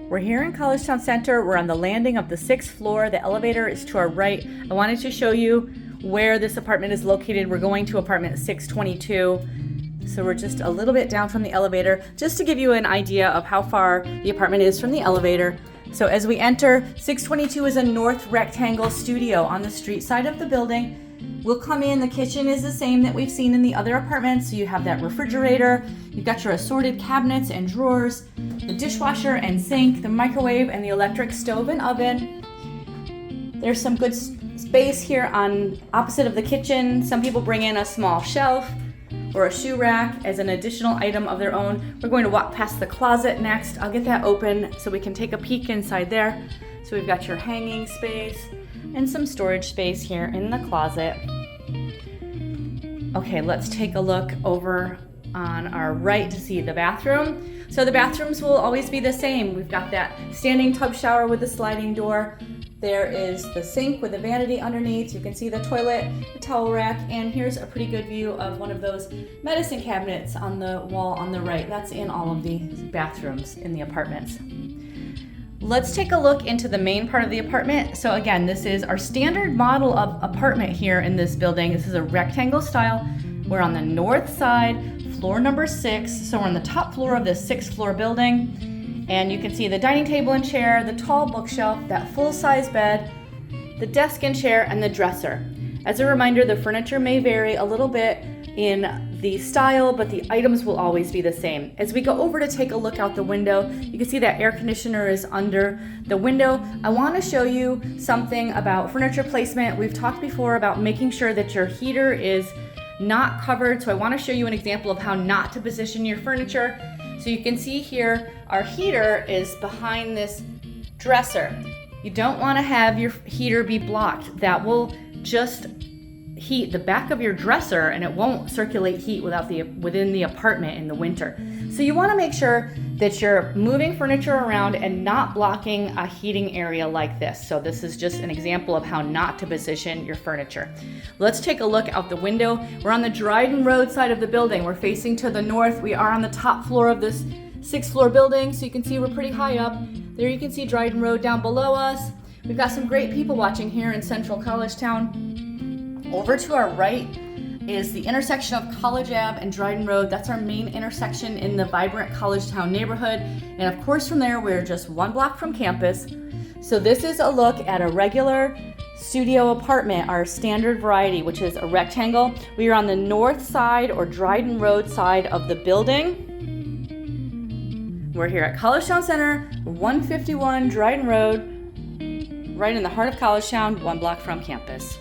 We're here in Collegetown Center. We're on the landing of the 6th floor. The elevator is to our right. I wanted to show you where this apartment is located. We're going to apartment 622. So we're just a little bit down from the elevator, just to give you an idea of how far the apartment is from the elevator. So as we enter, 622 is a north rectangle studio on the street side of the building. We'll come in, the kitchen is the same that we've seen in the other apartments. So you have that refrigerator, you've got your assorted cabinets and drawers, the dishwasher and sink, the microwave and the electric stove and oven. There's some good space here on opposite of the kitchen. Some people bring in a small shelf or a shoe rack as an additional item of their own. We're going to walk past the closet next. I'll get that open so we can take a peek inside there. So we've got your hanging space and some storage space here in the closet. Okay, let's take a look over on our right to see the bathroom. So the bathrooms will always be the same. We've got that standing tub shower with the sliding door. There is the sink with the vanity underneath. You can see the toilet, the towel rack, and here's a pretty good view of one of those medicine cabinets on the wall on the right. That's in all of the bathrooms in the apartments. Let's take a look into the main part of the apartment. So again, this is our standard model of apartment here in this building. This is a rectangle style. We're on the north side, floor number 6. So we're on the top floor of this 6th floor building. And you can see the dining table and chair, the tall bookshelf, that full-size bed, the desk and chair, and the dresser. As a reminder, the furniture may vary a little bit in the style, but the items will always be the same. As we go over to take a look out the window, you can see that air conditioner is under the window. I want to show you something about furniture placement. We've talked before about making sure that your heater is not covered, so I want to show you an example of how not to position your furniture. So you can see here, our heater is behind this dresser. You don't want to have your heater be blocked. That will just heat the back of your dresser and it won't circulate heat within the apartment in the winter. So you want to make sure that you're moving furniture around and not blocking a heating area like this. So this is just an example of how not to position your furniture. Let's take a look out the window. We're on the Dryden Road side of the building. We're facing to the north. We are on the top floor of this 6th floor building, so you can see we're pretty high up. There you can see Dryden Road down below us. We've got some great people watching here in central Collegetown. Over to our right is the intersection of College Ave and Dryden Road. That's our main intersection in the vibrant Collegetown neighborhood. And of course from there, we're just 1 block from campus. So this is a look at a regular studio apartment, our standard variety, which is a rectangle. We are on the north side or Dryden Road side of the building. We're here at Collegetown Center, 151 Dryden Road, right in the heart of Collegetown, 1 block from campus.